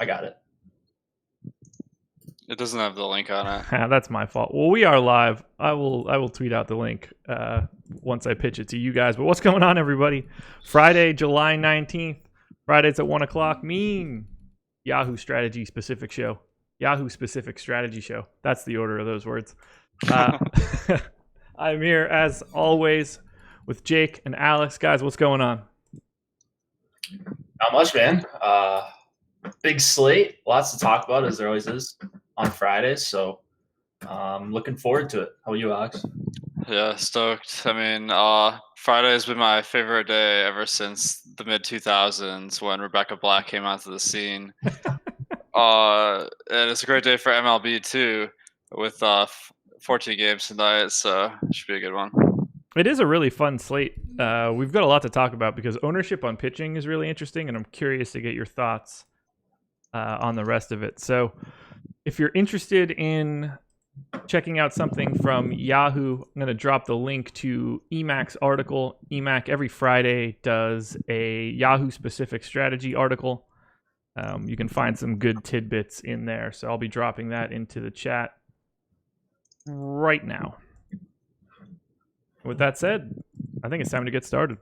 I got it. It doesn't have the link on it. That's my fault. Well, we are live. I will tweet out the link once I pitch it to you guys. But what's going on, everybody? Friday, July 19th. Fridays at 1 o'clock. Yahoo Strategy Specific Show. Yahoo Specific Strategy Show. That's the order of those words. I'm here, as always, with Jake and Alex. Guys, what's going on? Not much, man. Big slate. Lots to talk about, as there always is on Fridays. So looking forward to it. How are you, Alex? Yeah, stoked. I mean, Friday's been my favorite day ever since the mid-2000s when Rebecca Black came onto the scene. And it's a great day for MLB, too, with 14 games tonight, so it should be a good one. It is a really fun slate. We've got a lot to talk about because ownership on pitching is really interesting, and I'm curious to get your thoughts on the rest of it. So if you're interested in checking out something from Yahoo, I'm going to drop the link to EMAC's article. EMAC every Friday does a Yahoo-specific strategy article. You can find some good tidbits in there, so I'll be dropping that into the chat right now. With that said, I think it's time to get started.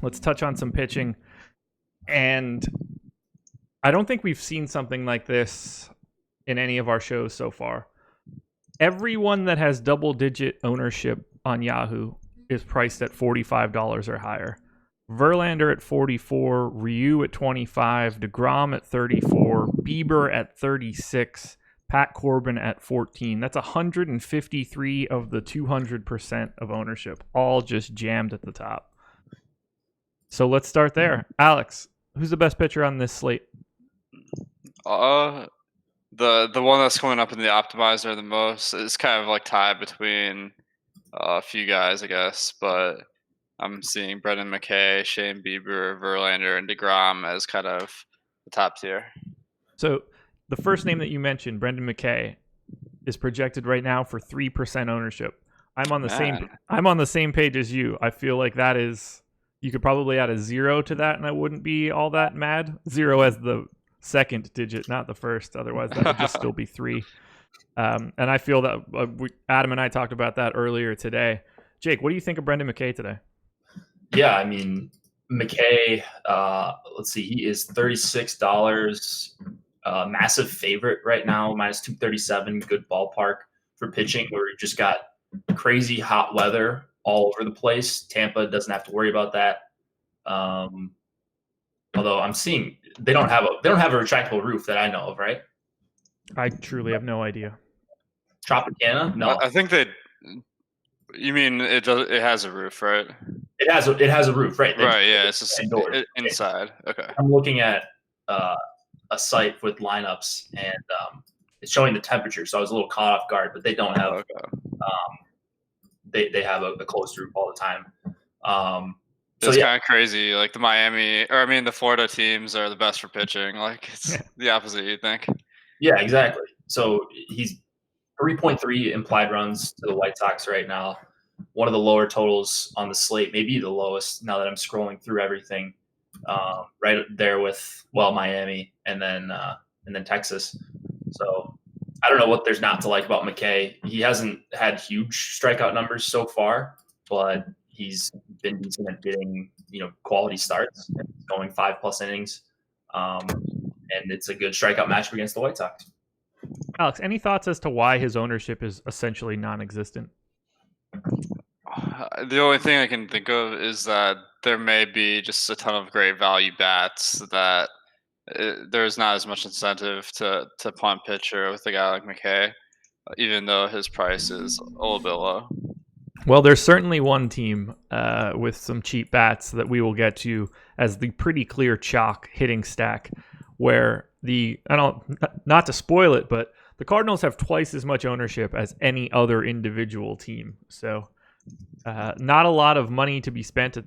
Let's touch on some pitching. And I don't think we've seen something like this in any of our shows so far. Everyone that has double-digit ownership on Yahoo is priced at $45 or higher. Verlander at 44, Ryu at 25, DeGrom at 34, Bieber at 36, Pat Corbin at 14. That's 153 of the 200% of ownership, all just jammed at the top. So let's start there. Alex, who's the best pitcher on this slate? The one that's coming up in the optimizer the most is kind of like tied between a few guys, I guess, but I'm seeing Brendan McKay, Shane Bieber, Verlander, and DeGrom as kind of the top tier. So the first name that you mentioned, Brendan McKay, is projected right now for 3% ownership. I'm on the same page as you. I feel like that is, you could probably add a 0 to that and I wouldn't be all that mad. 0 as the second digit, not the first. Otherwise that would just still be 3. And I feel that Adam and I talked about that earlier today. Jake, what do you think of Brendan McKay today? Yeah, I mean, McKay, let's see, he is $36. Massive favorite right now, minus 237, good ballpark for pitching, where you just got crazy hot weather all over the place. Tampa doesn't have to worry about that. Although I'm seeing they don't have a retractable roof that I know of, right? I truly have no idea. Tropicana? No. I think you mean it has a roof, right? It has a roof, right? Right, yeah, it's just inside. Okay. I'm looking at a site with lineups, and it's showing the temperature, so I was a little caught off guard. But they don't have they have a closed roof all the time. It's kind of crazy. Like the Florida teams are the best for pitching. Like it's the opposite, you think? Yeah, exactly. So he's 3.3 implied runs to the White Sox right now. One of the lower totals on the slate, maybe the lowest now that I'm scrolling through everything. Right there with Miami and then Texas. So I don't know what there's not to like about McKay. He hasn't had huge strikeout numbers so far, but he's been decent at getting quality starts, going 5+ innings, and it's a good strikeout matchup against the White Sox. Alex, any thoughts as to why his ownership is essentially non-existent? The only thing I can think of is that there may be just a ton of great value bats that there's not as much incentive to punt pitcher with a guy like McKay, even though his price is a little bit low. Well, there's certainly one team with some cheap bats that we will get to as the pretty clear chalk hitting stack, where not to spoil it, but the Cardinals have twice as much ownership as any other individual team. So not a lot of money to be spent at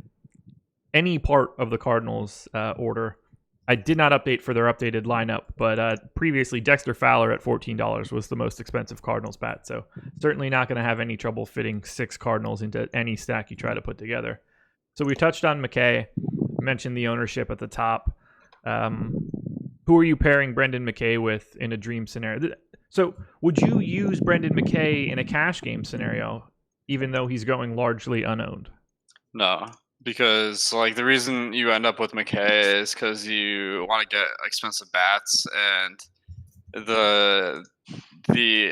any part of the Cardinals order. I did not update for their updated lineup, but previously Dexter Fowler at $14 was the most expensive Cardinals bat. So certainly not going to have any trouble fitting 6 Cardinals into any stack you try to put together. So we touched on McKay, mentioned the ownership at the top. Who are you pairing Brendan McKay with in a dream scenario? So would you use Brendan McKay in a cash game scenario, even though he's going largely unowned? No, because like the reason you end up with McKay is because you want to get expensive bats, and the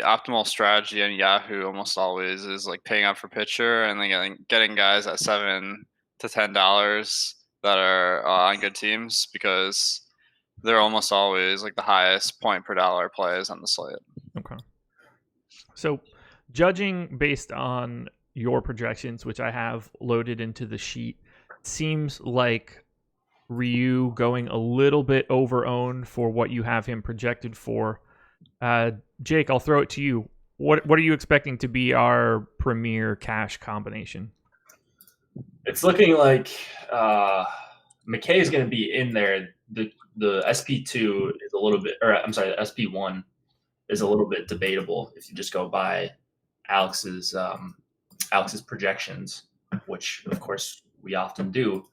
optimal strategy in Yahoo almost always is like paying up for pitcher and then getting guys at $7 to $10 that are on good teams, because they're almost always like the highest point per dollar plays on the slate. Okay. So judging based on your projections, which I have loaded into the sheet, seems like Ryu going a little bit over owned for what you have him projected for. Jake, I'll throw it to you. What are you expecting to be our premier cash combination? It's looking like McKay is going to be in there. The SP2 is a little bit, or I'm sorry, the SP1 is a little bit debatable if you just go by Alex's projections, which of course we often do.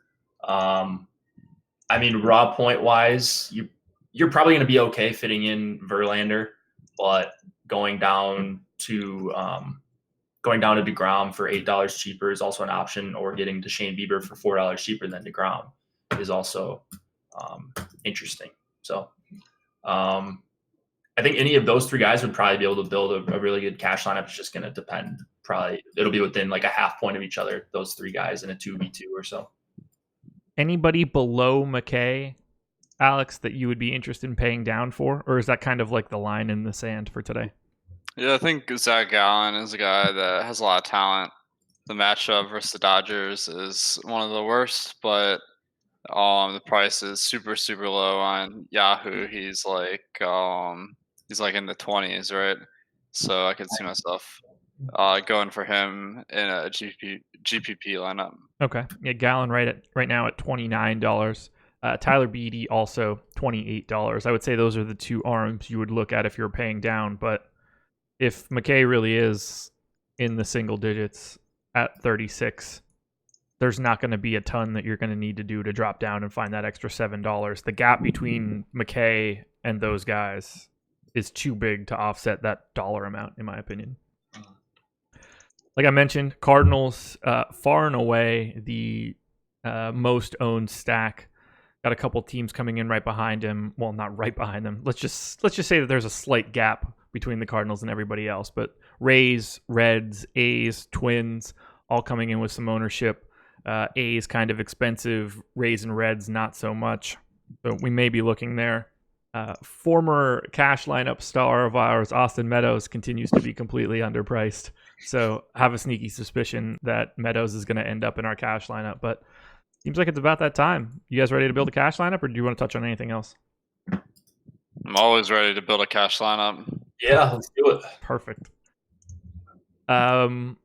I mean, raw point wise, you're probably going to be okay fitting in Verlander, but going down to DeGrom for $8 cheaper is also an option, or getting to Shane Bieber for $4 cheaper than DeGrom is also interesting. So I think any of those three guys would probably be able to build a really good cash lineup. It's just going to depend. Probably it'll be within like a half point of each other, those three guys in a 2v2 or so. Anybody below McKay, Alex, that you would be interested in paying down for? Or is that kind of like the line in the sand for today? Yeah, I think Zach Gallen is a guy that has a lot of talent. The matchup versus the Dodgers is one of the worst, but the price is super, super low on Yahoo. He's like in the 20s, right? So I could see myself going for him in a GPP lineup. Okay. Yeah, Gallen right now at $29. Tyler Beede also $28. I would say those are the two arms you would look at if you're paying down. But if McKay really is in the single digits at 36, there's not going to be a ton that you're going to need to do to drop down and find that extra $7. The gap between McKay and those guys is too big to offset that dollar amount, in my opinion. Like I mentioned, Cardinals far and away the most owned stack. Got a couple teams coming in right behind him. Well, not right behind them. Let's just say that there's a slight gap between the Cardinals and everybody else. But Rays, Reds, A's, Twins, all coming in with some ownership. A's kind of expensive. Rays and Reds not so much. So we may be looking there. Former cash lineup star of ours, Austin Meadows, continues to be completely underpriced. So I have a sneaky suspicion that Meadows is going to end up in our cash lineup. But seems like it's about that time. You guys ready to build a cash lineup, or do you want to touch on anything else? I'm always ready to build a cash lineup. Yeah, let's do it. Perfect. All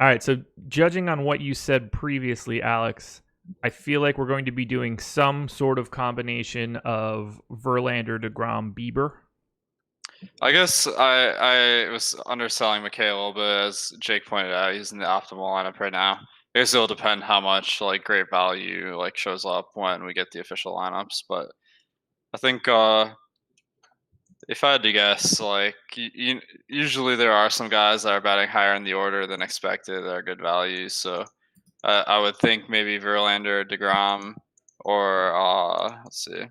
right, so judging on what you said previously, Alex, I feel like we're going to be doing some sort of combination of Verlander, DeGrom, Bieber. I guess I was underselling McKay a little bit, as Jake pointed out. He's in the optimal lineup right now. I guess it'll depend how much like great value like shows up when we get the official lineups. But I think if I had to guess, like usually there are some guys that are batting higher in the order than expected that are good values. So I would think maybe Verlander, DeGrom, or let's see,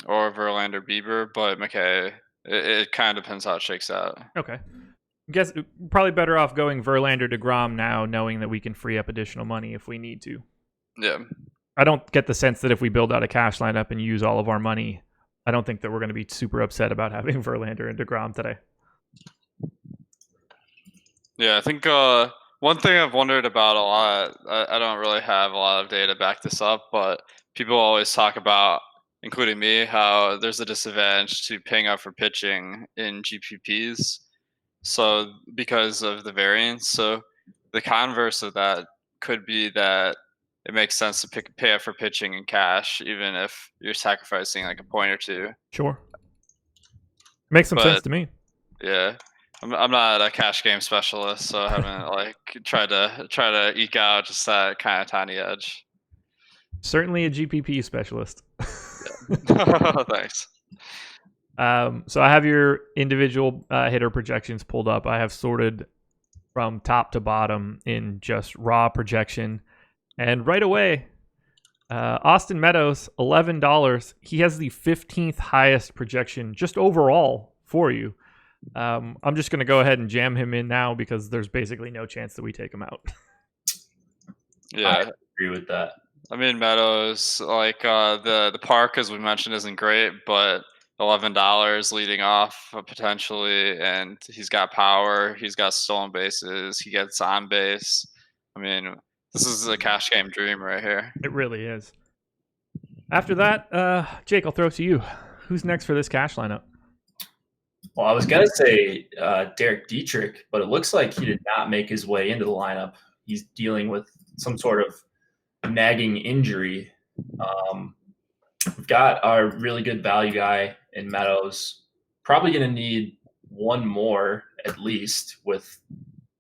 or Verlander, Bieber. But McKay, it kind of depends how it shakes out. Okay. I guess probably better off going Verlander, DeGrom now, knowing that we can free up additional money if we need to. Yeah. I don't get the sense that if we build out a cash lineup and use all of our money, I don't think that we're going to be super upset about having Verlander and DeGrom today. Yeah, I think one thing I've wondered about a lot, I don't really have a lot of data to back this up, but people always talk about, including me, how there's a disadvantage to paying up for pitching in GPPs. So because of the variance, so the converse of that could be that it makes sense to pay up for pitching in cash, even if you're sacrificing like a point or two. Sure, makes some sense to me. Yeah, I'm not a cash game specialist, so I haven't like tried to eke out just that kind of tiny edge. Certainly a GPP specialist. Thanks. So I have your individual hitter projections pulled up. I have sorted from top to bottom in just raw projection. And right away, Austin Meadows, $11. He has the 15th highest projection just overall for you. I'm just going to go ahead and jam him in now because there's basically no chance that we take him out. Yeah, I agree with that. I mean, Meadows, like the park, as we mentioned, isn't great, but $11 leading off potentially, and he's got power, he's got stolen bases, he gets on base. I mean, this is a cash game dream right here. It really is. After that, Jake, I'll throw it to you. Who's next for this cash lineup? Well, I was going to say Derek Dietrich, but it looks like he did not make his way into the lineup. He's dealing with some sort of nagging injury. We've got our really good value guy in Meadows. Probably going to need one more at least.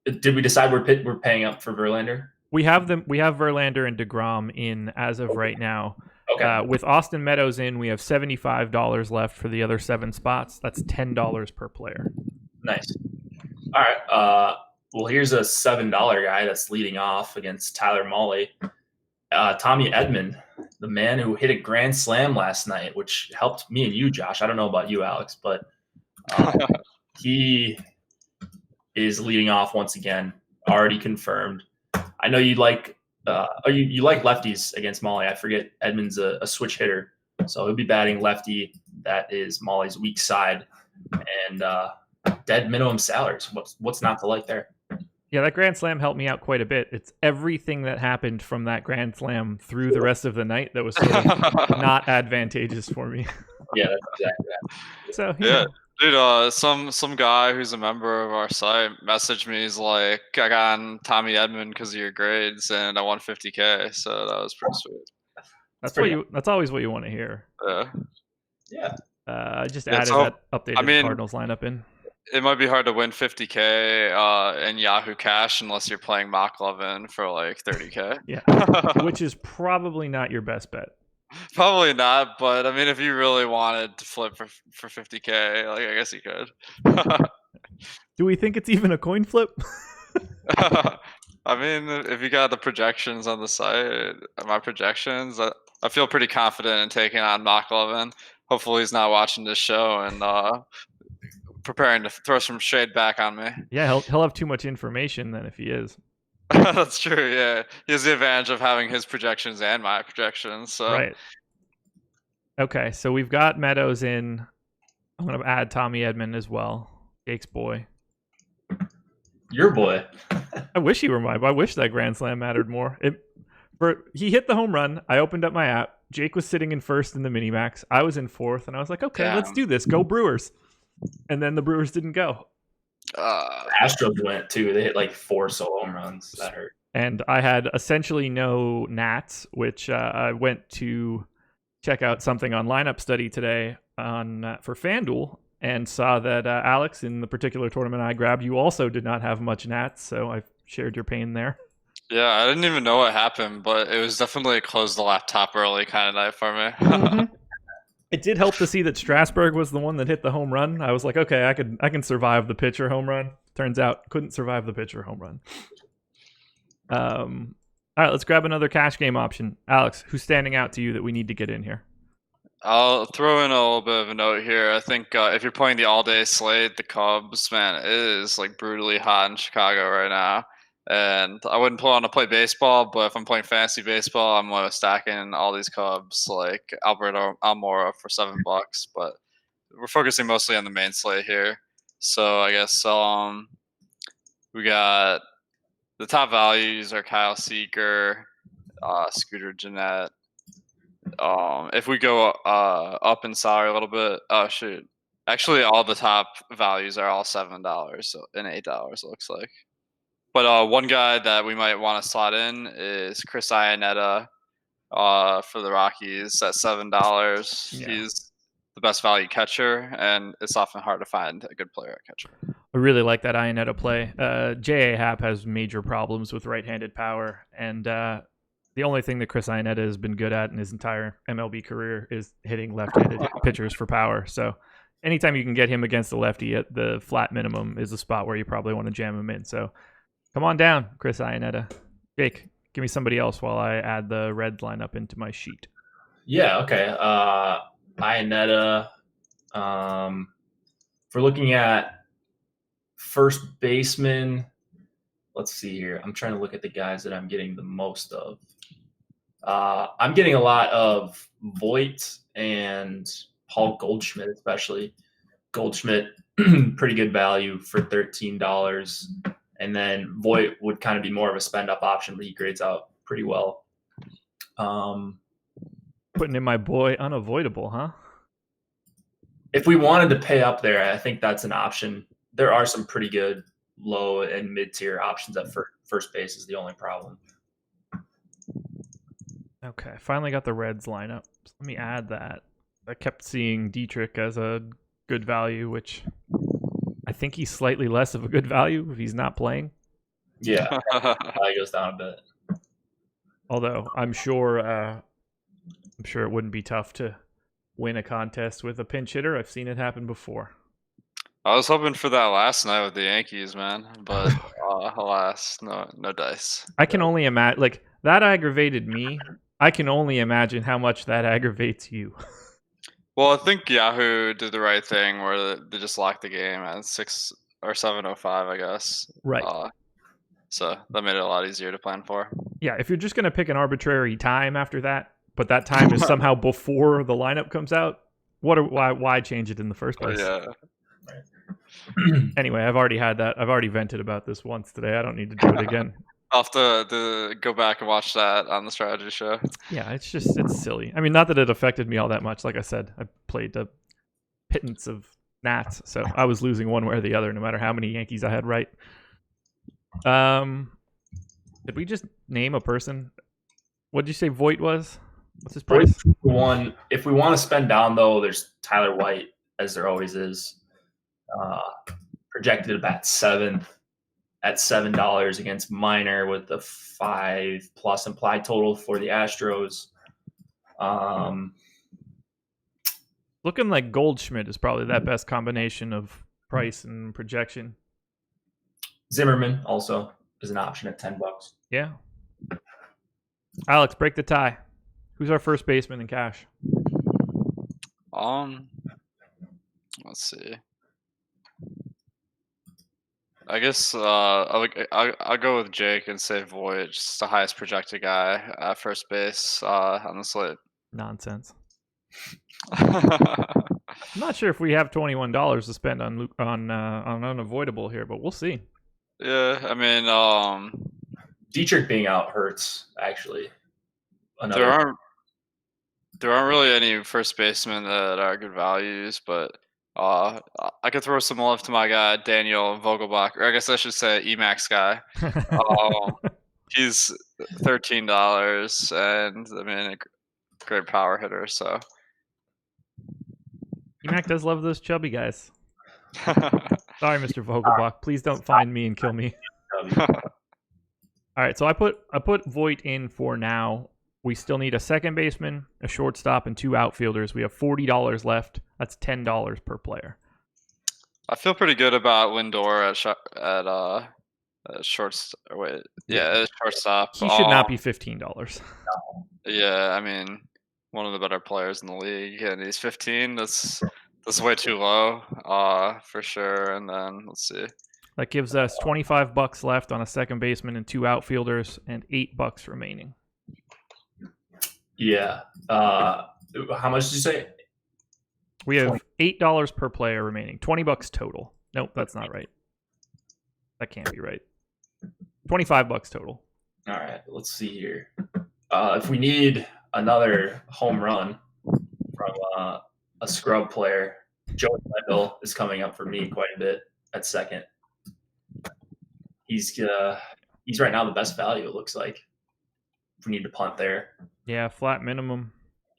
Did we decide we're paying up for Verlander? We have them. We have Verlander and DeGrom in as of right now. Okay. With Austin Meadows in, we have $75 left for the other 7 spots. That's $10 per player. Nice. All right. Well, here's a $7 guy that's leading off against Tyler Mahle. Tommy Edman, the man who hit a grand slam last night, which helped me and you, Josh. I don't know about you, Alex, but he is leading off once again, already confirmed. I know you like you like lefties against Mahle. I forget Edman's a switch hitter, so he'll be batting lefty. That is Mahle's weak side, and dead minimum salaries. What's not to like there? Yeah, that Grand Slam helped me out quite a bit. It's everything that happened from that Grand Slam through the rest of the night that was sort of not advantageous for me. Yeah, that's exactly that. So Yeah. Dude, some guy who's a member of our site messaged me. He's like, I got on Tommy Edman because of your grades, and I won $50K. So that was pretty sweet. That's always what you want to hear. Yeah. I just added that updated Cardinals lineup in. It might be hard to win $50K in Yahoo Cash unless you're playing McLovin for like $30K. Yeah, which is probably not your best bet. Probably not, but I mean, if you really wanted to flip for $50K, like I guess you could. Do we think it's even a coin flip? I mean, if you got the projections on the site, my projections, I feel pretty confident in taking on McLovin. Hopefully, he's not watching this show and preparing to throw some shade back on me. Yeah, he'll have too much information then if he is. That's true. Yeah, he has the advantage of having his projections and my projections. So. Right. Okay, so we've got Meadows in. I'm going to add Tommy Edman as well. Jake's boy. Your boy. I wish he were my boy. I wish that Grand Slam mattered more. He hit the home run. I opened up my app. Jake was sitting in first in the Minimax. I was in fourth, and I was like, okay, let's do this. Go Brewers. And then the Brewers didn't go. Astros went too. They hit like 4 solo home runs. That hurt. And I had essentially no Nats, which I went to check out something on lineup study today for FanDuel and saw that Alex, in the particular tournament I grabbed, you also did not have much Nats, so I shared your pain there. Yeah, I didn't even know what happened, but it was definitely a close the laptop early kind of night for me. Mm-hmm. It did help to see that Strasburg was the one that hit the home run. I was like, okay, I can survive the pitcher home run. Turns out, couldn't survive the pitcher home run. All right, let's grab another cash game option. Alex, who's standing out to you that we need to get in here? I'll throw in a little bit of a note here. I think if you're playing the all-day slate, the Cubs, man, it is like brutally hot in Chicago right now. And I wouldn't want to play baseball, but if I'm playing fantasy baseball, I'm stacking all these Cubs like Alberto Almora for $7. But we're focusing mostly on the main slate here. So I guess we got the top values are Kyle Seager, Scooter Gennett. If we go up in salary a little bit, actually all the top values are all $7 and $8. It looks like. But one guy that we might want to slot in is Chris Iannetta for the Rockies at $7. Yeah. He's the best value catcher, and it's often hard to find a good player at catcher. I really like that Iannetta play. J.A. Happ has major problems with right-handed power, and The only thing that Chris Iannetta has been good at in his entire MLB career is hitting left-handed pitchers for power. So anytime you can get him against the lefty at the flat minimum is a spot where you probably want to jam him in. So come on down, Chris Iannetta. Jake, give me somebody else while I add the Reds lineup into my sheet. Yeah, okay. Iannetta. If we're looking at first baseman, let's see here. I'm trying to look at the guys that I'm getting the most of. I'm getting a lot of Voit and Paul Goldschmidt, especially. Goldschmidt, pretty good value for $13. And then Voit would kind of be more of a spend-up option, but he grades out pretty well. Putting in my boy Unavoidable, huh? If we wanted to pay up there, I think that's an option. There are some pretty good low and mid-tier options at first base is the only problem. Okay, finally got the Reds lineup. So let me add that. I kept seeing Dietrich as a good value, which I think he's slightly less of a good value if he's not playing. Yeah, he goes down a bit. Although I'm sure it wouldn't be tough to win a contest with a pinch hitter. I've seen it happen before. I was hoping for that last night with the Yankees, man, but alas, no dice. I can only imagine, like, that aggravated me. I can only imagine how much that aggravates you. Well, I think Yahoo did the right thing where they just locked the game at 6 or 7:05, I guess. Right. So that made it a lot easier to plan for. Yeah, if you're just going to pick an arbitrary time after that, but that time is somehow before the lineup comes out, why change it in the first place? Yeah. Anyway, I've already had that. I've already vented about this once today. I don't need to do it again. I'll have to go back and watch that on the strategy show. Yeah, it's silly. I mean, not that it affected me all that much. Like I said, I played a pittance of Nats, so I was losing one way or the other, no matter how many Yankees I had right. Did we just name a person? What did you say Voit was? What's his price? One. If we want to spend down, though, there's Tyler White, as there always is. Projected to bat 7th at $7 against Minor with the 5+ implied total for the Astros. Looking like Goldschmidt is probably that best combination of price and projection. Zimmerman also is an option at $10. Yeah. Alex, break the tie. Who's our first baseman in cash? Let's see. I guess I'll go with Jake and say Voit, just the highest projected guy at first base on the slate. Nonsense. I'm not sure if we have $21 to spend on Unavoidable here, but we'll see. Yeah, I mean, Dietrich being out hurts actually. There aren't really any first basemen that are good values, but I could throw some love to my guy Daniel Vogelbach, or I guess I should say Emacs guy. He's $13, and I mean a great power hitter. So Emac does love those chubby guys. Sorry, Mr. Vogelbach. Please don't find me and kill me. All right, so I put Voit in for now. We still need a second baseman, a shortstop, and 2 outfielders. We have $40 left. That's $10 per player. I feel pretty good about Lindor at shortstop. Shortstop. He should not be $15. Yeah, I mean, one of the better players in the league, and he's 15. That's way too low, for sure. And then let's see. That gives us $25 left on a second baseman and 2 outfielders, and $8 remaining. Yeah. How much did you say? We have $8 per player remaining. $20 total. Nope, that's not right. That can't be right. $25 total. All right, let's see here. If we need another home run from a scrub player, Joey Wendell is coming up for me quite a bit at second. He's right now the best value, it looks like. If we need to punt there. Yeah, flat minimum.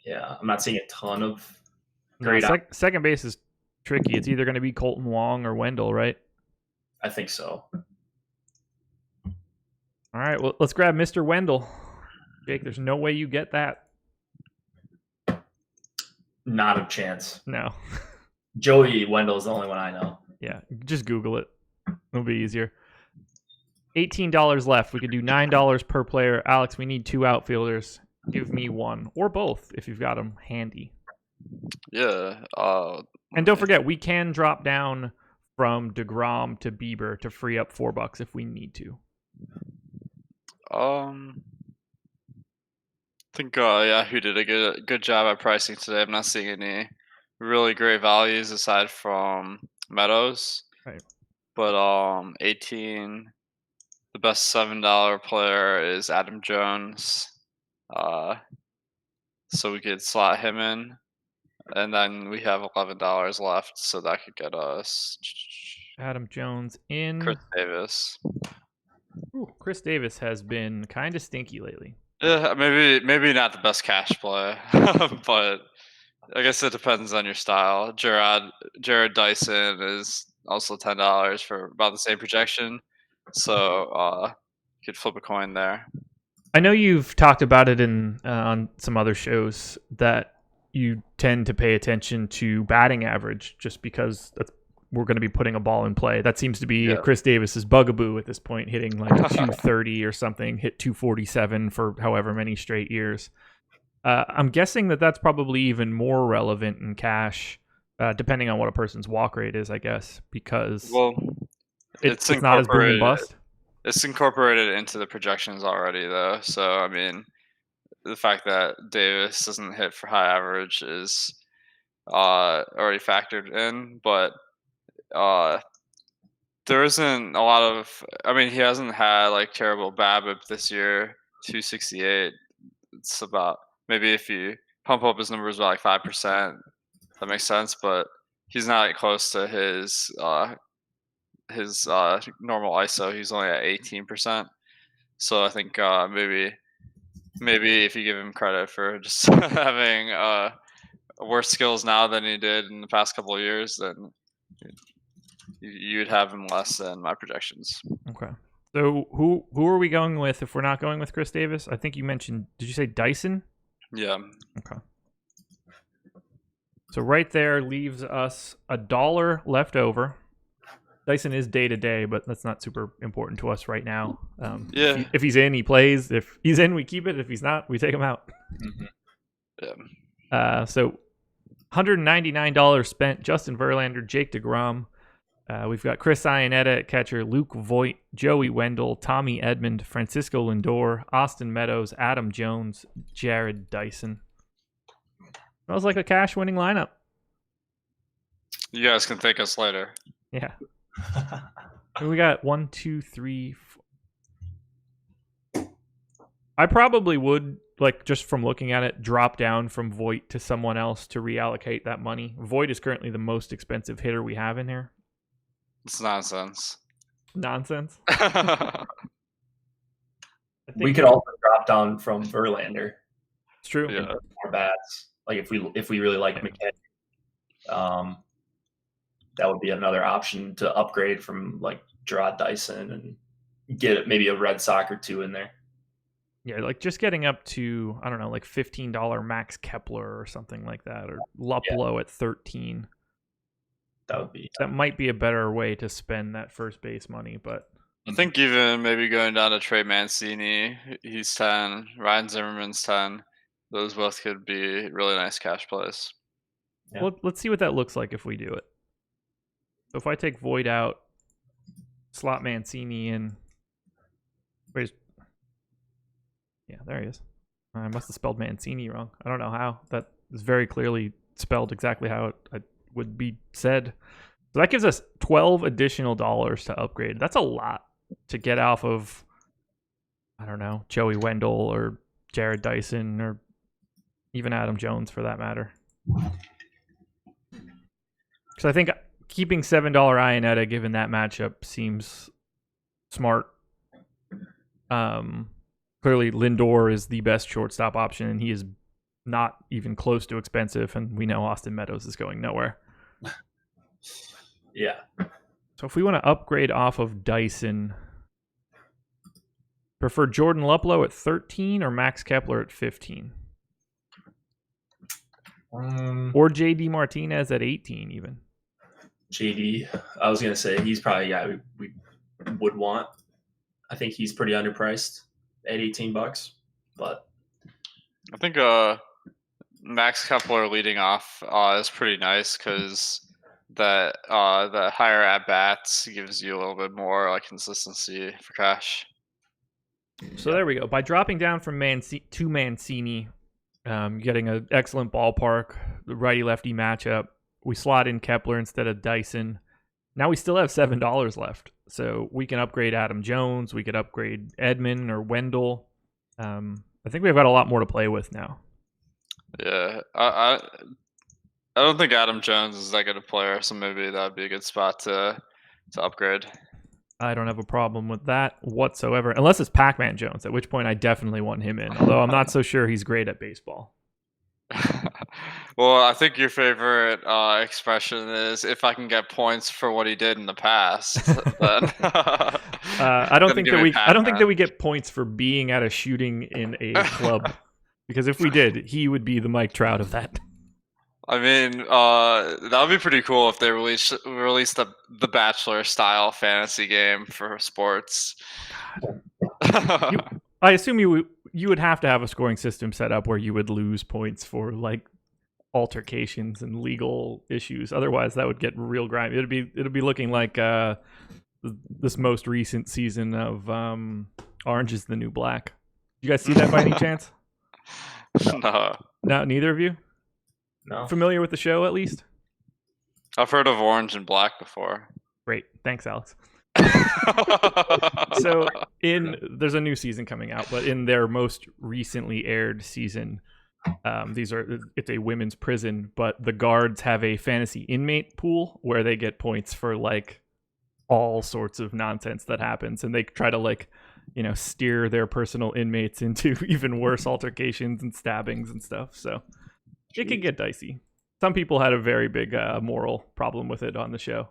Yeah, I'm not seeing a ton of great. Second base is tricky. It's either going to be Colton Wong or Wendell, right? I think so. All right, well, let's grab Mr. Wendell. Jake, there's no way you get that. Not a chance. No. Joey Wendell is the only one I know. Yeah, just Google it. It'll be easier. $18 left. We could do $9 per player. Alex, we need 2 outfielders. Give me one or both if you've got them handy. Yeah. And don't forget, we can drop down from DeGrom to Bieber to free up $4 if we need to. I think Yahoo did a good job at pricing today. I'm not seeing any really great values aside from Meadows. Right. But 18, the best $7 player is Adam Jones. So we could slot him in. And then we have $11 left, so that could get us Adam Jones in. Chris Davis. Ooh, Chris Davis has been kind of stinky lately. Yeah, maybe not the best cash play, but I guess it depends on your style. Jared Dyson is also $10 for about the same projection, so you could flip a coin there. I know you've talked about it in on some other shows that you tend to pay attention to batting average just because we're going to be putting a ball in play. That seems to be Chris Davis's bugaboo at this point, hitting like 230 or something, hit 247 for however many straight years. I'm guessing that's probably even more relevant in cash, depending on what a person's walk rate is, I guess, because it's not as boom and bust. It's incorporated into the projections already, though. So, I mean, the fact that Davis doesn't hit for high average is already factored in, but there isn't a lot of. I mean, he hasn't had like terrible BABIP this year. 268. It's about maybe if you pump up his numbers by like 5%, that makes sense. But he's not close to his normal ISO. He's only at 18%. So I think maybe if you give him credit for just having worse skills now than he did in the past couple of years, then you'd have him less than my projections. Okay. So who are we going with if we're not going with Chris Davis? I think you mentioned, did you say Dyson? Yeah. Okay. So right there leaves us $1 left over. Dyson is day to day, but that's not super important to us right now. If he's in, he plays. If he's in, we keep it. If he's not, we take him out. Mm-hmm. Yeah. So $199 spent. Justin Verlander, Jake DeGrom. We've got Chris Iannetta at catcher, Luke Voit, Joey Wendell, Tommy Edmond, Francisco Lindor, Austin Meadows, Adam Jones, Jared Dyson. Smells like a cash-winning lineup. You guys can thank us later. Yeah. We got 1, 2, 3, 4. I probably would, like, just from looking at it, drop down from Voit to someone else to reallocate that money. Voit is currently the most expensive hitter we have in here. It's nonsense. Nonsense? We could also drop down from Verlander. It's true. Yeah. More bats. Like if we really like McKenna, that would be another option to upgrade from like Gerard Dyson and get maybe a Red Sox or two in there. Yeah, like just getting up to, I don't know, like $15 Max Kepler or something like that, or Luplow at 13. That might be a better way to spend that first base money, but I think even maybe going down to Trey Mancini, he's 10. Ryan Zimmerman's 10. Those both could be really nice cash plays. Yeah. Well, let's see what that looks like if we do it. So if I take Void out, slot Mancini in. Yeah, there he is. I must have spelled Mancini wrong. I don't know how. That is very clearly spelled exactly how it would be said. So that gives us $12 additional to upgrade. That's a lot to get off of, I don't know, Joey Wendell or Jared Dyson or even Adam Jones for that matter. Because I think keeping $7 Iannetta given that matchup seems smart. Clearly Lindor is the best shortstop option and he is not even close to expensive, and we know Austin Meadows is going nowhere. Yeah. So if we want to upgrade off of Dyson, Prefer Jordan Luplow at 13 or Max Kepler at 15? Or JD Martinez at 18 even? JD, I was going to say he's probably a guy we would want. I think he's pretty underpriced at $18, but I think Max Kepler leading off is pretty nice because the higher at bats gives you a little bit more like consistency for cash. So there we go. By dropping down from to Mancini, getting an excellent ballpark, the righty-lefty matchup, we slot in Kepler instead of Dyson. Now we still have $7 left, so we can upgrade Adam Jones. We could upgrade Edman or Wendell. I think we've got a lot more to play with now. Yeah, I don't think Adam Jones is that good a player, so maybe that'd be a good spot to upgrade. I don't have a problem with that whatsoever, unless it's Pac-Man Jones, at which point I definitely want him in, although I'm not so sure he's great at baseball. Well, I think your favorite expression is "if I can get points for what he did in the past." Then I don't think that we get points for being at a shooting in a club, because if we did, he would be the Mike Trout of that. I mean, that would be pretty cool if they released the Bachelor style fantasy game for sports. I assume you would have to have a scoring system set up where you would lose points for like altercations and legal issues. Otherwise, that would get real grimy. It'd be looking like this most recent season of Orange is the New Black. You guys see that by any chance? No, neither of you. no. Familiar with the show at least? I've heard of Orange and Black before. Great, thanks, Alex. So there's a new season coming out, but in their most recently aired season, it's a women's prison, but the guards have a fantasy inmate pool where they get points for like all sorts of nonsense that happens, and they try to like, steer their personal inmates into even worse altercations and stabbings and stuff. So it can get dicey. Some people had a very big moral problem with it on the show.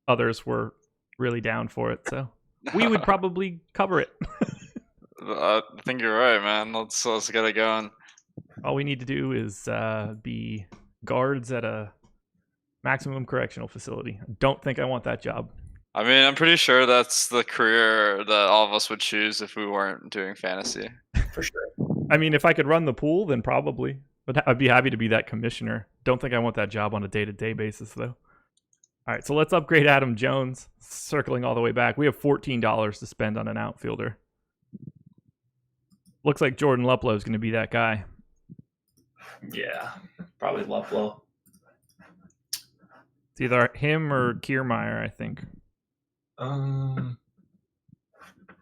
Others were really down for it, so we would probably cover it. I think you're right, man. Let's get it going. All we need to do is be guards at a maximum correctional facility. I don't think I want that job. I mean, I'm pretty sure that's the career that all of us would choose if we weren't doing fantasy. For sure. I mean, if I could run the pool, then probably. But I'd be happy to be that commissioner. Don't think I want that job on a day-to-day basis, though. All right, so let's upgrade Adam Jones, circling all the way back. We have $14 to spend on an outfielder. Looks like Jordan Luplow is going to be that guy. Yeah, probably Luplow. It's either him or Kiermaier, I think.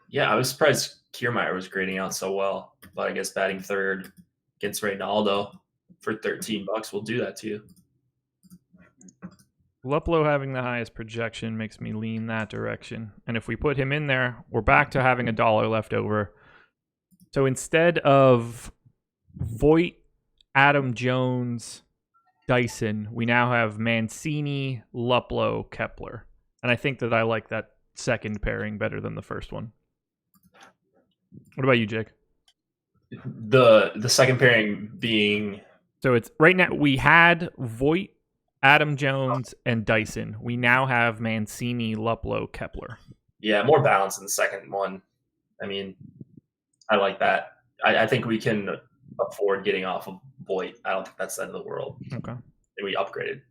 Yeah, I was surprised Kiermaier was grading out so well, but I guess batting third against Reynaldo for $13 will do that to you. Luplow having the highest projection makes me lean that direction. And if we put him in there, we're back to having $1 left over. So instead of Voit, Adam Jones, Dyson, we now have Mancini, Luplow, Kepler. And I think that I like that second pairing better than the first one. What about you, Jake? The second pairing being... So it's right now we had Voit, Adam Jones, and Dyson. We now have Mancini, Luplow, Kepler. Yeah, more balance in the second one. I mean, I like that. I think we can afford getting off of Voit. I don't think that's the end of the world. Okay. And we upgraded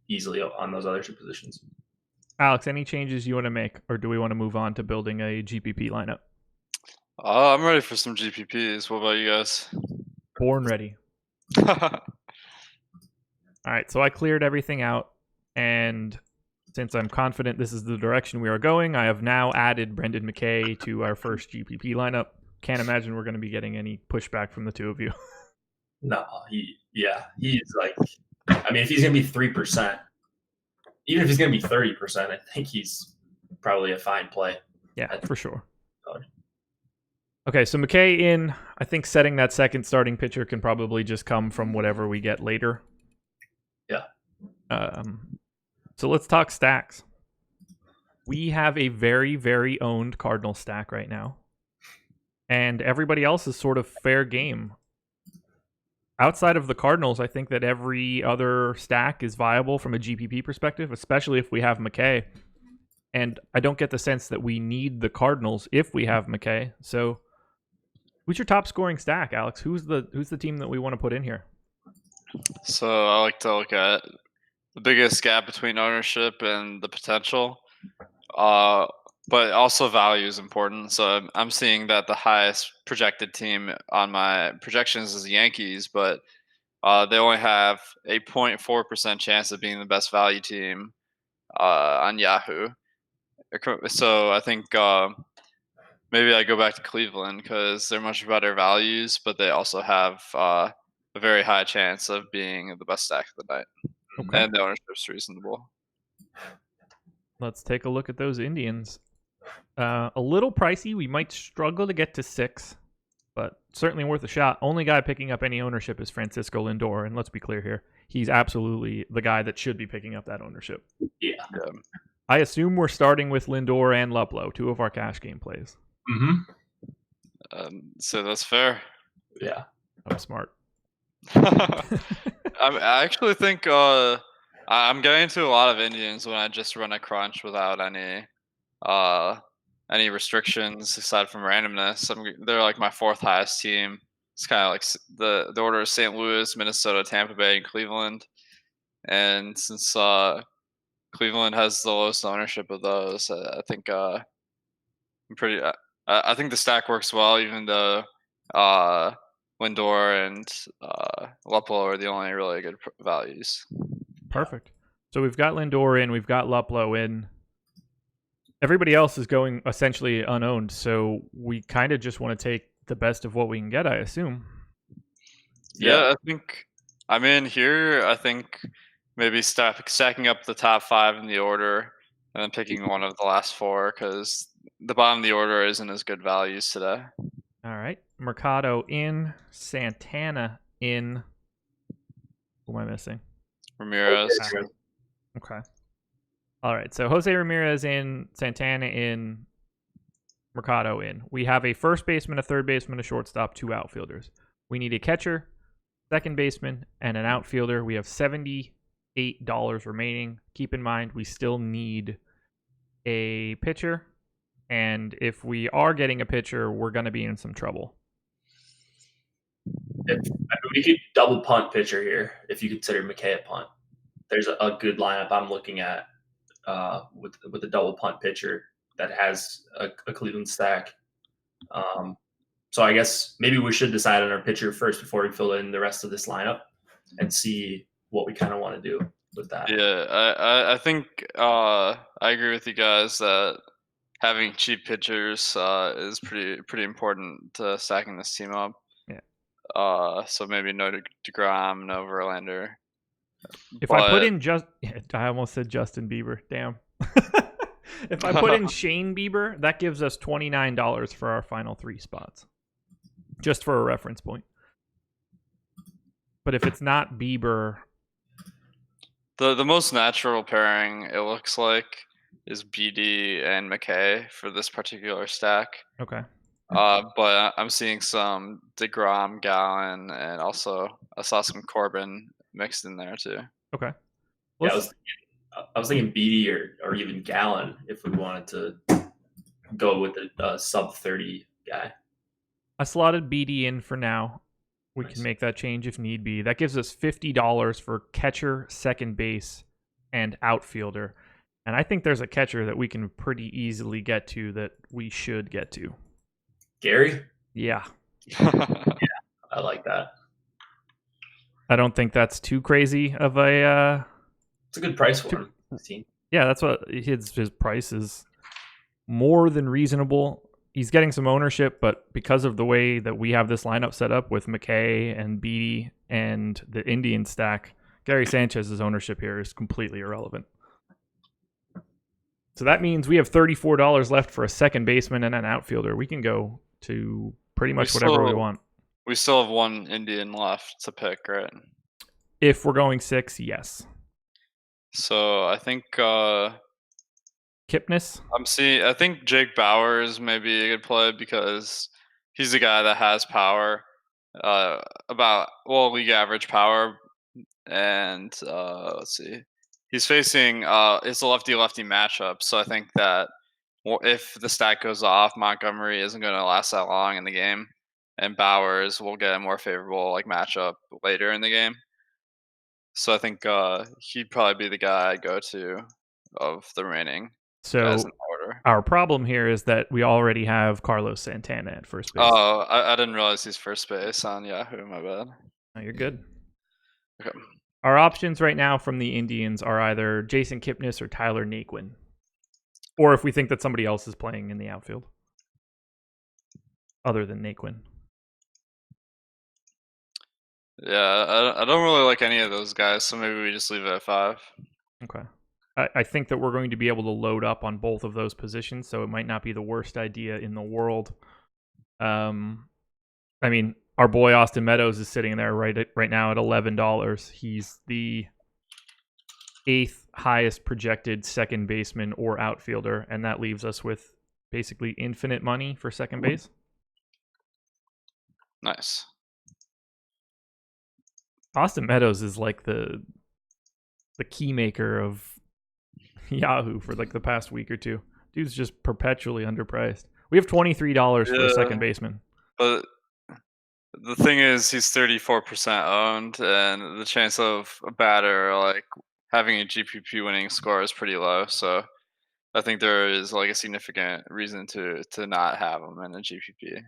easily on those other two positions. Alex, any changes you want to make, or do we want to move on to building a GPP lineup? I'm ready for some GPPs. What about you guys? Born ready. All right, so I cleared everything out, and since I'm confident this is the direction we are going, I have now added Brendan McKay to our first GPP lineup. Can't imagine we're going to be getting any pushback from the two of you. No, he's like, I mean, if he's going to be 3%, even if he's going to be 30%, I think he's probably a fine play. Yeah, for sure. Okay, so McKay in. I think setting that second starting pitcher can probably just come from whatever we get later. Yeah. So let's talk stacks. We have a very, very owned Cardinal stack right now. and everybody else is sort of fair game. Outside of the Cardinals, I think that every other stack is viable from a GPP perspective, especially if we have McKay. And I don't get the sense that we need the Cardinals if we have McKay. So, who's your top scoring stack, Alex? Who's the team that we want to put in here? So I like to look at the biggest gap between ownership and the potential, but also value is important. So I'm seeing that the highest projected team on my projections is the Yankees, but they only have a 0.4% chance of being the best value team on Yahoo. So I think maybe I go back to Cleveland because they're much better values, but they also have a very high chance of being the best stack of the night. Okay. And the ownership's reasonable. Let's take a look at those Indians. A little pricey. We might struggle to get to 6, but certainly worth a shot. Only guy picking up any ownership is Francisco Lindor, and let's be clear here. He's absolutely the guy that should be picking up that ownership. Yeah. I assume we're starting with Lindor and Luplow, 2 of our cash game plays. So that's fair. Yeah. I'm smart. I actually think I'm getting to a lot of Indians when I just run a crunch without any restrictions aside from randomness. They're like my 4th highest team. It's kind of like the order of St. Louis, Minnesota, Tampa Bay, and Cleveland. And since Cleveland has the lowest ownership of those, I think I'm pretty. I think the stack works well, even though Lindor and Luplow are the only really good values. Perfect. So we've got Lindor in, we've got Luplow in. Everybody else is going essentially unowned, so we kind of just want to take the best of what we can get, I assume. Yeah, I think I'm in here. I think maybe stacking up the top 5 in the order and then picking one of the last 4 because the bottom of the order isn't as good values today. All right. Mercado in, Santana in. Who am I missing? Ramirez. Okay. All right. So Jose Ramirez in, Santana in, Mercado in. We have a first baseman, a third baseman, a shortstop, 2 outfielders. We need a catcher, second baseman, and an outfielder. We have $78 remaining. Keep in mind, we still need a pitcher. And if we are getting a pitcher, we're going to be in some trouble. We could double punt pitcher here if you consider McKay a punt. There's a good lineup I'm looking at with a double punt pitcher that has a Cleveland stack. So I guess maybe we should decide on our pitcher first before we fill in the rest of this lineup and see what we kind of want to do with that. Yeah, I think I agree with you guys that having cheap pitchers is pretty important to stacking this team up. Yeah. So maybe no DeGrom, no Verlander. If I put in I almost said Justin Bieber. Damn. If I put in Shane Bieber, that gives us $29 for our final 3 spots. Just for a reference point. But if it's not Bieber, the most natural pairing it looks like is BD and McKay for this particular stack. Okay. But I'm seeing some DeGrom, Gallen, and also I saw some Corbin mixed in there too. Okay. Yeah, I was thinking BD or even Gallen if we wanted to go with a sub 30 guy. I slotted BD in for now. We can make that change if need be. That gives us $50 for catcher, second base, and outfielder. And I think there's a catcher that we can pretty easily get to that we should get to. Gary? Yeah. Yeah, I like that. I don't think that's too crazy of a... It's a good price for him. Yeah, that's what his price is more than reasonable. He's getting some ownership, but because of the way that we have this lineup set up with McKay and Beatty and the Indian stack, Gary Sanchez's ownership here is completely irrelevant. So that means we have $34 left for a second baseman and an outfielder. We can go to pretty much whatever we want. We still have 1 Indian left to pick, right? If we're going 6, yes. So I think Kipnis? I think Jake Bauers may be a good play because he's a guy that has power, league average power, and let's see, he's facing it's a lefty-lefty matchup, so I think that if the stack goes off, Montgomery isn't going to last that long in the game, and Bowers will get a more favorable matchup later in the game. So I think he'd probably be the guy I'd go to of the remaining guys So in order. our problem here is that we already have Carlos Santana at first base. Oh, I didn't realize he's first base on Yahoo. My bad. No, you're good. Okay. Our options right now from the Indians are either Jason Kipnis or Tyler Naquin. Or if we think that somebody else is playing in the outfield other than Naquin. Yeah, I don't really like any of those guys, so maybe we just leave it at 5. Okay. I think that we're going to be able to load up on both of those positions, so it might not be the worst idea in the world. I mean, our boy Austin Meadows is sitting there right now at $11. He's the 8th highest projected second baseman or outfielder, and that leaves us with basically infinite money for second base. Nice. Austin Meadows is like the key maker of Yahoo for like the past week or two. Dude's just perpetually underpriced. We have $23 for a second baseman. But the thing is, he's 34% owned, and the chance of a batter having a GPP winning score is pretty low. So I think there is a significant reason to not have him in a GPP.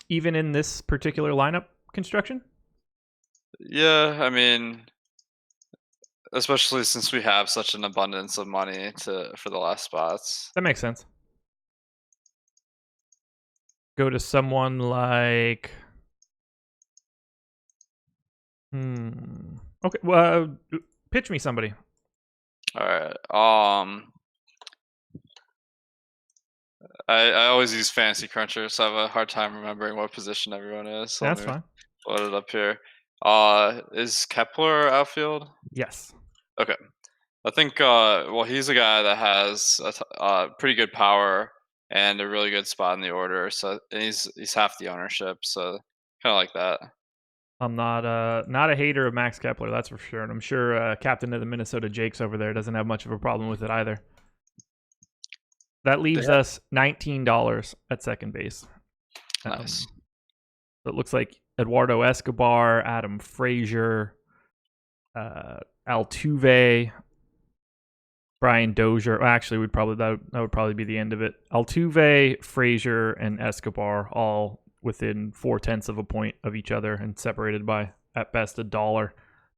Even in this particular lineup construction? Yeah, I mean, especially since we have such an abundance of money for the last spots. That makes sense. Go to someone like... Okay, well, pitch me somebody. All right. I always use Fantasy Cruncher, so I have a hard time remembering what position everyone is. So That's fine. Load it up here. Is Kepler outfield? Yes. Okay. I think he's a guy that has pretty good power and a really good spot in the order. So he's half the ownership. So kind of like that. I'm not a hater of Max Kepler, that's for sure. And I'm sure captain of the Minnesota Jakes over there doesn't have much of a problem with it either. That leaves us $19 at second base. Nice. So it looks like Eduardo Escobar, Adam Frazier, Altuve, Brian Dozier. Well, actually, that would probably be the end of it. Altuve, Frazier, and Escobar all within 0.4 of a point of each other and separated by at best $1. Do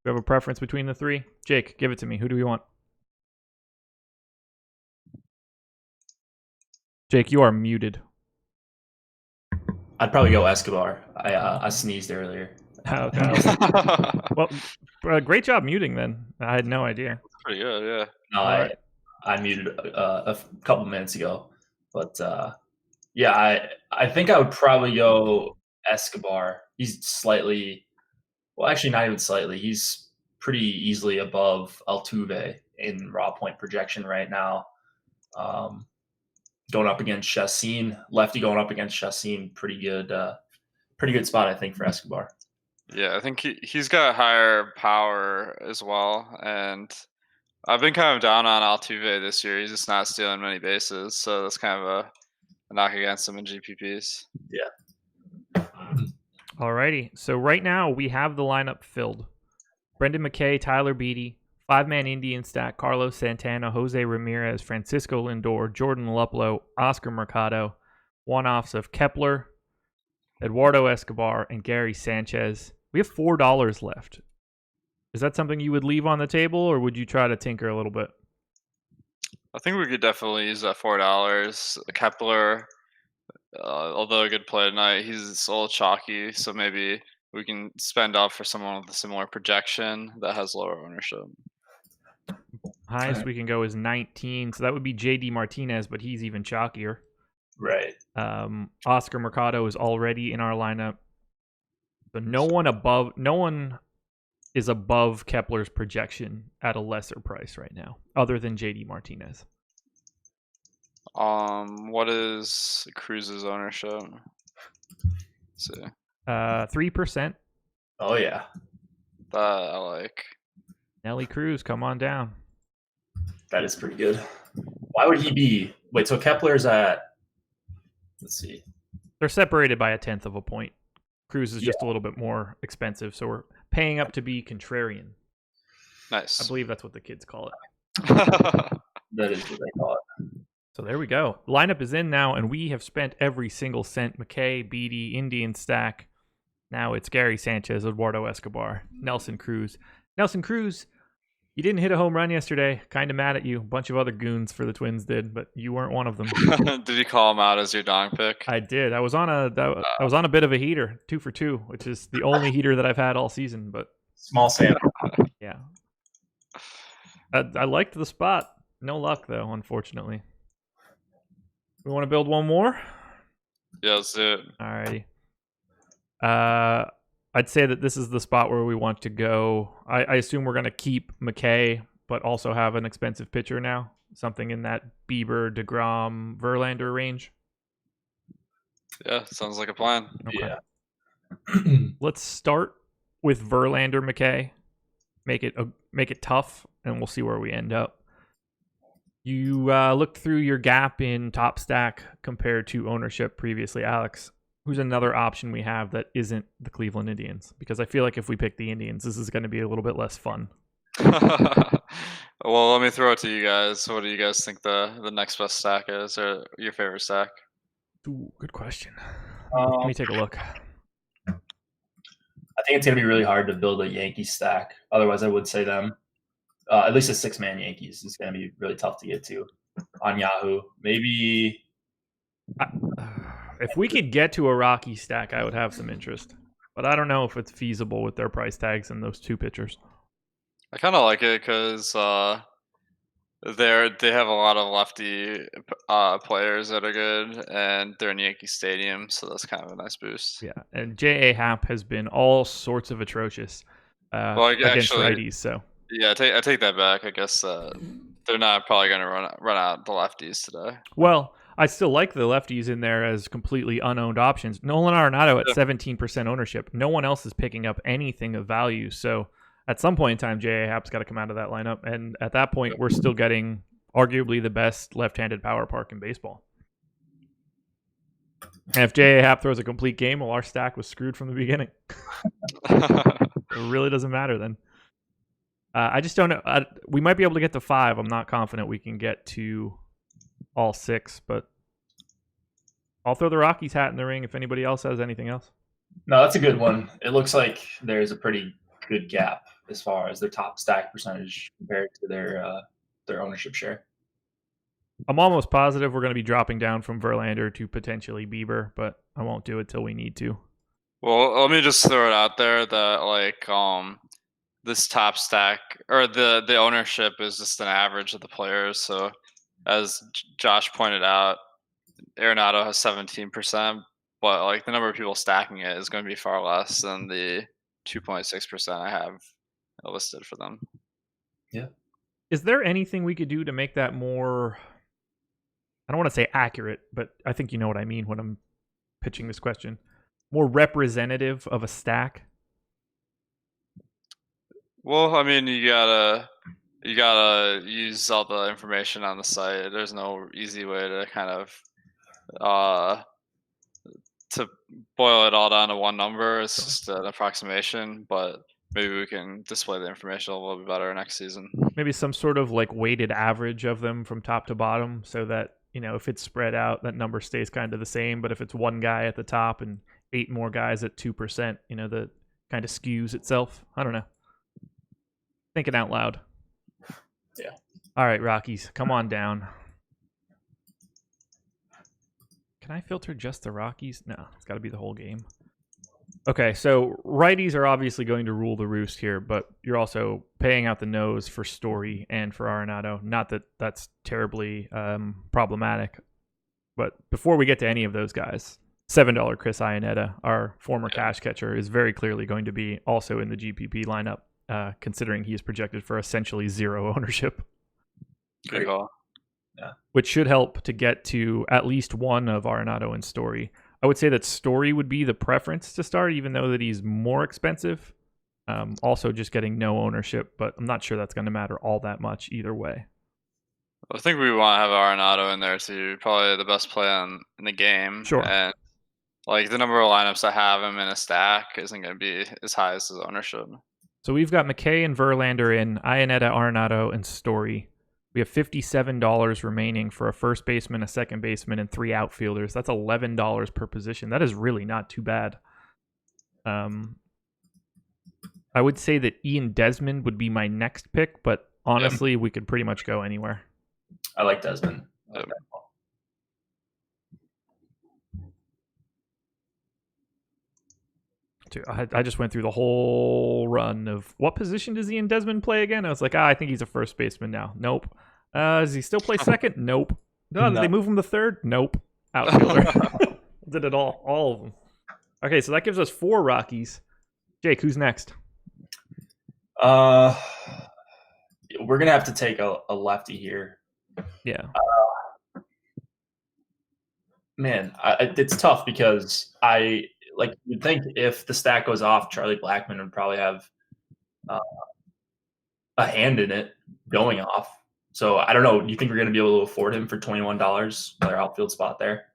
you have a preference between the three? Jake, give it to me. Who do we want? Jake, you are muted. I'd probably go Escobar. I sneezed earlier. Okay. Well, great job muting then. I had no idea. Pretty good, yeah. No, I muted a couple minutes ago, but yeah, I think I would probably go Escobar. He's slightly, well, actually not even slightly. He's pretty easily above Altuve in raw point projection right now. Going up against Chassin, lefty going up against Chassin, pretty good spot I think for Escobar. Yeah, I think he's got higher power as well, and I've been kind of down on Altuve this year. He's just not stealing many bases, so that's kind of a knock against him in GPPs. Yeah. Alrighty, so right now we have the lineup filled. Brendan McKay, Tyler Beatty, 5-man Indian stack, Carlos Santana, Jose Ramirez, Francisco Lindor, Jordan Luplow, Oscar Mercado, one-offs of Kepler, Eduardo Escobar, and Gary Sanchez. We have $4 left. Is that something you would leave on the table, or would you try to tinker a little bit? I think we could definitely use that $4. Kepler, although a good play tonight, he's a little chalky, so maybe we can spend up for someone with a similar projection that has lower ownership. Highest we can go is 19, so that would be JD Martinez, but he's even chalkier. Right. Oscar Mercado is already in our lineup. So no one is above Kepler's projection at a lesser price right now, other than JD Martinez. What is Cruz's ownership? Let's see. 3%. Oh yeah, That I like. Nelly Cruz, come on down. that is pretty good. Why would he be? Wait, so Kepler's at. Let's see. They're separated by 1/10 of a point. Cruz is just a little bit more expensive, so we're paying up to be contrarian. Nice. I believe that's what the kids call it. That is what they call it. So there we go. Lineup is in now, and we have spent every single cent. McKay, Beatty, Indian stack. Now it's Gary Sanchez, Eduardo Escobar, Nelson Cruz. Nelson Cruz, you didn't hit a home run yesterday. Kind of mad at you. A bunch of other goons for the Twins did, but you weren't one of them. Did you call him out as your dong pick? I did. I was on a bit of a heater, 2 for 2, which is the only heater that I've had all season. But Small sample. yeah, I liked the spot. No luck though, unfortunately. We want to build one more. Yeah, let's do it. Alrighty. I'd say that this is the spot where we want to go. I assume we're going to keep McKay, but also have an expensive pitcher now. Something in that Bieber, DeGrom, Verlander range. Yeah, sounds like a plan. Okay. Yeah. Let's start with Verlander, McKay. Make it tough, and we'll see where we end up. You looked through your gap in top stack compared to ownership previously, Alex. Who's another option we have that isn't the Cleveland Indians? Because I feel like if we pick the Indians, this is going to be a little bit less fun. Well, let me throw it to you guys. What do you guys think the next best stack is, or your favorite stack? Ooh, good question. Let me take a look. I think it's going to be really hard to build a Yankee stack. Otherwise, I would say them. At least a 6-man Yankees is going to be really tough to get to on Yahoo. Maybe. If we could get to a Rocky stack, I would have some interest. But I don't know if it's feasible with their price tags and those 2 pitchers. I kind of like it because they have a lot of lefty players that are good, and they're in Yankee Stadium, so that's kind of a nice boost. Yeah, and J.A. Happ has been all sorts of atrocious against righties. So yeah, I take that back. I guess they're not probably going to run out the lefties today. Well, I still like the lefties in there as completely unowned options. Nolan Arenado at 17% ownership. No one else is picking up anything of value. So at some point in time, J.A. Happ's got to come out of that lineup. And at that point, we're still getting arguably the best left-handed power park in baseball. And if J.A. Happ throws a complete game, well, our stack was screwed from the beginning. It really doesn't matter then. I just don't know. We might be able to get to 5. I'm not confident we can get to all 6, but I'll throw the Rockies hat in the ring if anybody else has anything else. No, that's a good one. It looks like there's a pretty good gap as far as their top stack percentage compared to their ownership share. I'm almost positive we're going to be dropping down from Verlander to potentially Bieber, but I won't do it till we need to. Well, let me just throw it out there that this top stack or the ownership is just an average of the players. So as Josh pointed out, Arenado has 17%, but the number of people stacking it is going to be far less than the 2.6% I have listed for them. Yeah. Is there anything we could do to make that more, I don't want to say accurate, but I think you know what I mean when I'm pitching this question, more representative of a stack? Well, I mean, you gotta use all the information on the site. There's no easy way to kind of to boil it all down to one number. It's just an approximation, but maybe we can display the information a little bit better next season. Maybe some sort of weighted average of them from top to bottom, so that if it's spread out, that number stays kind of the same. But if it's one guy at the top and 8 more guys at 2%, that kind of skews itself. I don't know. Thinking out loud. Yeah. All right, Rockies, come on down. Can I filter just the Rockies? No, it's got to be the whole game. Okay, so righties are obviously going to rule the roost here, but you're also paying out the nose for Story and for Arenado. Not that that's terribly problematic. But before we get to any of those guys, $7 Chris Iannetta, our former cash catcher, is very clearly going to be also in the GPP lineup. Considering he is projected for essentially 0 ownership. Good call. Yeah. Which should help to get to at least one of Arenado and Story. I would say that Story would be the preference to start, even though that he's more expensive. Also, just getting no ownership, but I'm not sure that's going to matter all that much either way. I think we want to have Arenado in there too. Probably the best play in the game. Sure. And like the number of lineups that have him in a stack isn't going to be as high as his ownership. So we've got McKay and Verlander in, Iannetta, Arenado, and Story. We have $57 remaining for a first baseman, a second baseman, and 3 outfielders. That's $11 per position. That is really not too bad. I would say that Ian Desmond would be my next pick, but honestly, we could pretty much go anywhere. I like Desmond. I like that. I just went through the whole run of what position does Ian Desmond play again? I was like, I think he's a first baseman now. Nope. Does he still play second? Nope. No, did they move him to third? Nope. Outfielder. Did it all of them. Okay, so that gives us 4 Rockies. Jake, who's next? We're gonna have to take a lefty here. Yeah. Man, it's tough because you'd think if the stack goes off, Charlie Blackmon would probably have a hand in it going off. So I don't know. Do you think we're going to be able to afford him for $21, their outfield spot there?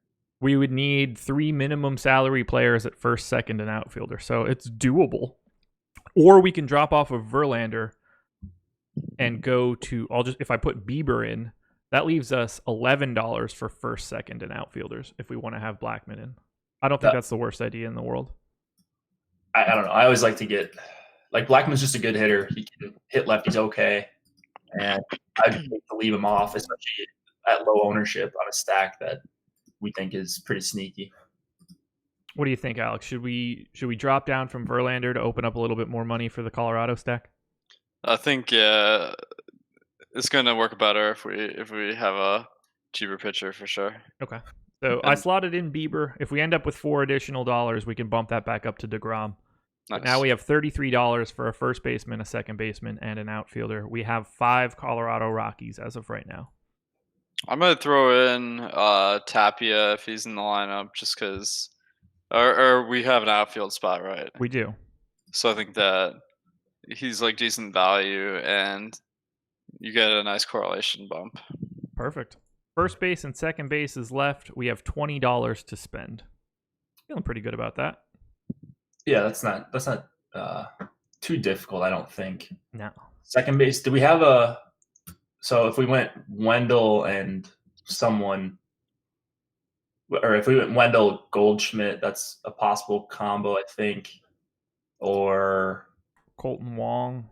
We would need 3 minimum salary players at first, second, and outfielder. So it's doable. Or we can drop off of Verlander and go to, if I put Bieber in, that leaves us $11 for first, second, and outfielders if we want to have Blackmon in. I don't think that's the worst idea in the world. I don't know. I always like to get, Blackman's just a good hitter. He can hit lefties okay. And I'd hate to leave him off, especially at low ownership on a stack that we think is pretty sneaky. What do you think, Alex? Should we drop down from Verlander to open up a little bit more money for the Colorado stack? I think it's going to work better if we have a cheaper pitcher for sure. Okay. So I slotted in Bieber. If we end up with $4 additional, we can bump that back up to DeGrom. Nice. But now we have $33 for a first baseman, a second baseman, and an outfielder. We have 5 Colorado Rockies as of right now. I'm going to throw in Tapia if he's in the lineup just because or we have an outfield spot, right? We do. So I think that he's like decent value and you get a nice correlation bump. Perfect. First base and second base is left. We have $20 to spend. Feeling pretty good about that. Yeah, that's not too difficult, I don't think. No. Second base, do we have so if we went Wendell and someone, or if we went Wendell Goldschmidt, that's a possible combo, I think. Or Colton Wong.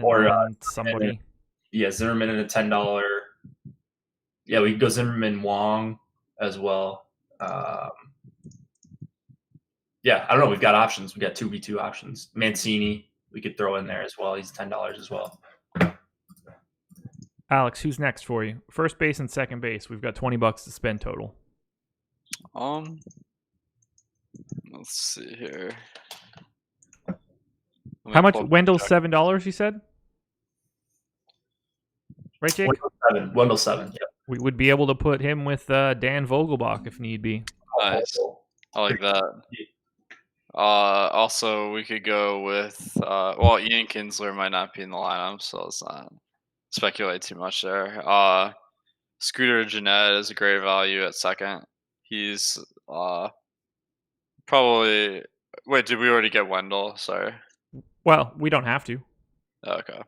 Or somebody. Zimmerman at a $10. Yeah, we could go Zimmerman, Wong as well. Yeah, I don't know. We've got options. We got 2v2 options. Mancini, we could throw in there as well. He's $10 as well. Alex, who's next for you? First base and second base. We've got $20 to spend total. Let's see here. How much? Wendell's $7, you said? Right, Jake? Wendell 7, yeah. We would be able to put him with Dan Vogelbach if need be. Nice. I like that. Also, we could go with Ian Kinsler might not be in the lineup, so let's not speculate too much there. Scooter Jeanette is a great value at second. He's probably. Wait, did we already get Wendell? Sorry. Well, we don't have to. Okay.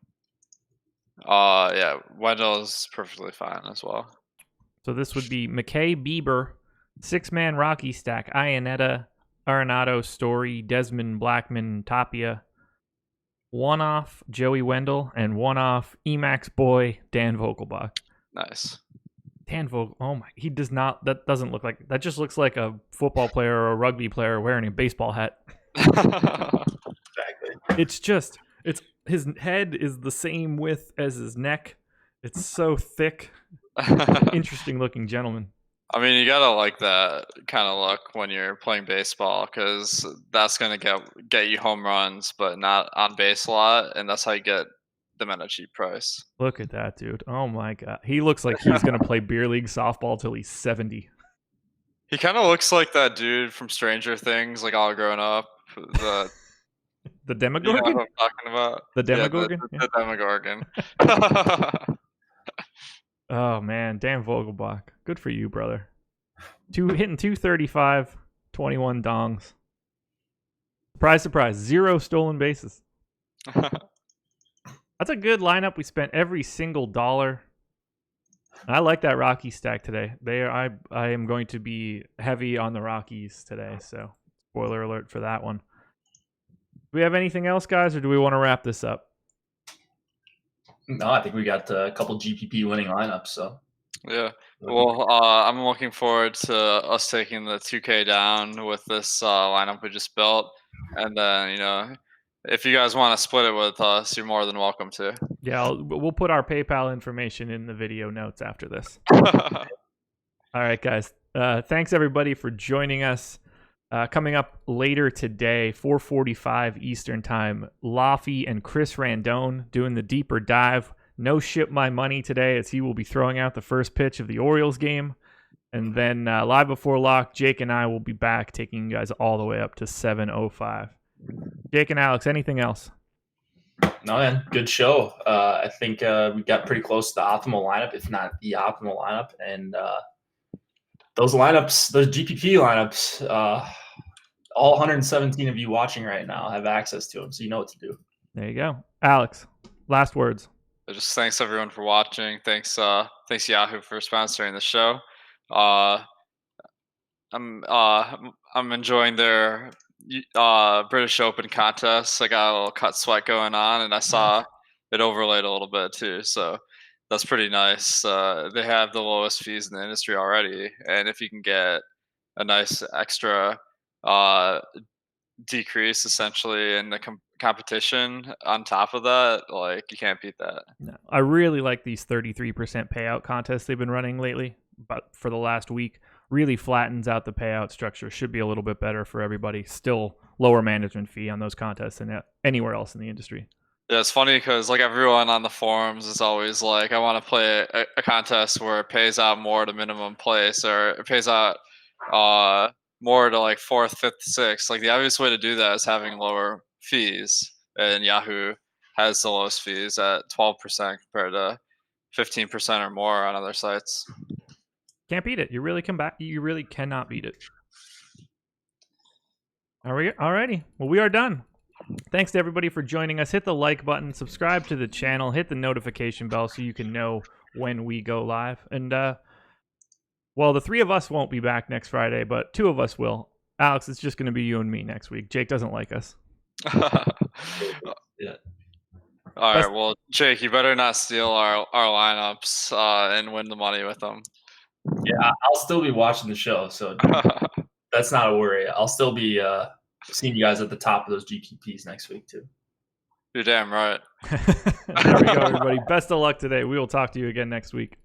Yeah, Wendell's perfectly fine as well. So this would be McKay, Bieber, 6-man Rocky stack, Iannetta, Arenado, Story, Desmond, Blackmon, Tapia, 1 off Joey Wendell, and 1 off Emacs boy Dan Vogelbach. Nice. Dan Vogel. Oh my! He does not. That doesn't look like. That just looks like a football player or a rugby player wearing a baseball hat. Exactly. It's his head is the same width as his neck. It's so thick. Interesting looking gentleman. I mean, you gotta like that kind of look when you're playing baseball because that's gonna get you home runs, but not on base a lot, and that's how you get them at a cheap price. Look at that dude! Oh my god, he looks like he's gonna play beer league softball till he's 70. He kind of looks like that dude from Stranger Things, like all grown up. The The you know Demogorgon? who I'm talking about? The Yeah, Demogorgon? the Demogorgon. Oh man, Dan Vogelbach. Good for you, brother. Hitting 235, 21 dongs. Surprise, surprise. 0 stolen bases. That's a good lineup. We spent every single dollar. I like that Rocky stack today. I am going to be heavy on the Rockies today, so spoiler alert for that one. Do we have anything else, guys, or do we want to wrap this up? No, I think we got a couple GPP winning lineups. So yeah. Well, I'm looking forward to us taking the 2K down with this lineup we just built, and then if you guys want to split it with us, you're more than welcome to. Yeah, we'll put our PayPal information in the video notes after this. All right, guys. Thanks everybody for joining us. Coming up later today, 4:45 Eastern Time, Laffy and Chris Randone doing the deeper dive. No ship my money today, as he will be throwing out the first pitch of the Orioles game. And then live before lock, Jake and I will be back taking you guys all the way up to 7:05. Jake and Alex, anything else? No, man, good show. I think we got pretty close to the optimal lineup, if not the optimal lineup. And those lineups, those GPP lineups, all 117 of you watching right now have access to them, so you know what to do. There you go. Alex, last words. Just thanks everyone for watching. Thanks Yahoo for sponsoring the show. I'm enjoying their British Open contest. I got a little cut sweat going on, and I saw it overlaid a little bit too. So that's pretty nice. They have the lowest fees in the industry already, and if you can get a nice extra decrease essentially in the competition on top of that, like, you can't beat that. No, I really like these 33% payout contests they've been running lately, but for the last week, really flattens out the payout structure. Should be a little bit better for everybody. Still lower management fee on those contests than anywhere else in the industry. Yeah, it's funny because like everyone on the forums is always like, I want to play a contest where it pays out more to minimum place, or it pays out more to like 4th, 5th, 6th. Like the obvious way to do that is having lower fees, and Yahoo has the lowest fees at 12% compared to 15% or more on other sites. Can't beat it. You really cannot beat it. Alrighty. Well, we are done. Thanks to everybody for joining us. Hit the like button, subscribe to the channel, hit the notification bell so you can know when we go live. And well, the 3 of us won't be back next Friday, but 2 of us will. Alex, it's just going to be you and me next week. Jake doesn't like us. Yeah. All right. Well, Jake, you better not steal our lineups and win the money with them. Yeah, I'll still be watching the show, so that's not a worry. I'll still be seeing you guys at the top of those GPPs next week too. You're damn right. There we go, everybody. Best of luck today. We will talk to you again next week.